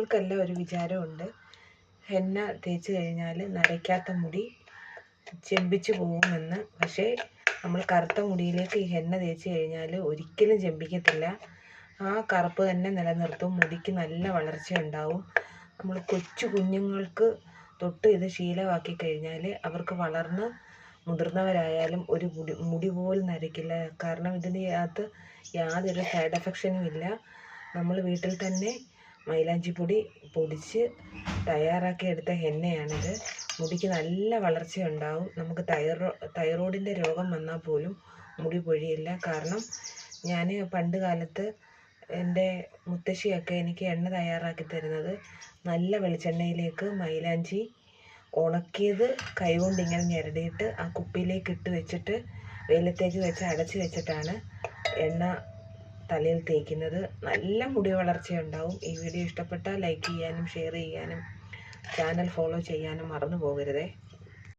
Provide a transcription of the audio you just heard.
ആണുങ്ങൾക്കെല്ലാം ഒരു വിചാരമുണ്ട്, ഹെന്ന തേച്ച് കഴിഞ്ഞാൽ നരയ്ക്കാത്ത മുടി ചെമ്പിച്ച് പോകുമെന്ന്. പക്ഷേ നമ്മൾ കറുത്ത മുടിയിലേക്ക് ഈ ഹെന്ന തേച്ച് കഴിഞ്ഞാൽ ഒരിക്കലും ചെമ്പിക്കത്തില്ല. ആ കറുപ്പ് തന്നെ നിലനിർത്തും. മുടിക്ക് നല്ല വളർച്ച ഉണ്ടാവും. നമ്മൾ കൊച്ചു കുഞ്ഞുങ്ങൾക്ക് തൊട്ട് ഇത് ശീലമാക്കി കഴിഞ്ഞാൽ അവർക്ക് വളർന്ന് മുതിർന്നവരായാലും ഒരു മുടി പോലും നരയ്ക്കില്ല. കാരണം ഇതിനകത്ത് യാതൊരു സൈഡ് എഫക്ട്സും ഇല്ല. നമ്മൾ വീട്ടിൽ തന്നെ മൈലാഞ്ചിപ്പൊടി പൊടിച്ച് തയ്യാറാക്കിയെടുത്ത ഹെന്നയാണിത്. മുടിക്ക് നല്ല വളർച്ചയുണ്ടാവും. നമുക്ക് തൈറോയിഡിൻ്റെ രോഗം വന്നാൽ പോലും മുടി പൊഴിയില്ല. കാരണം ഞാൻ പണ്ട് കാലത്ത് എൻ്റെ മുത്തശ്ശിയൊക്കെ എനിക്ക് എണ്ണ തയ്യാറാക്കി തരുന്നത് നല്ല വെളിച്ചെണ്ണയിലേക്ക് മൈലാഞ്ചി ഉണക്കിയത് കൈകൊണ്ട് ഇങ്ങനെ ഞെരടിയിട്ട് ആ കുപ്പിയിലേക്ക് ഇട്ട് വെച്ചിട്ട് വെയിലത്തേക്ക് വെച്ച് അടച്ച് വെച്ചിട്ടാണ് എണ്ണ തലയിൽ തേക്കുന്നത്. നല്ല മുടി വളർച്ചയുണ്ടാവും. ഈ വീഡിയോ ഇഷ്ടപ്പെട്ടാൽ ലൈക്ക് ചെയ്യാനും ഷെയർ ചെയ്യാനും ചാനൽ ഫോളോ ചെയ്യാനും മറന്നു പോകരുതേ.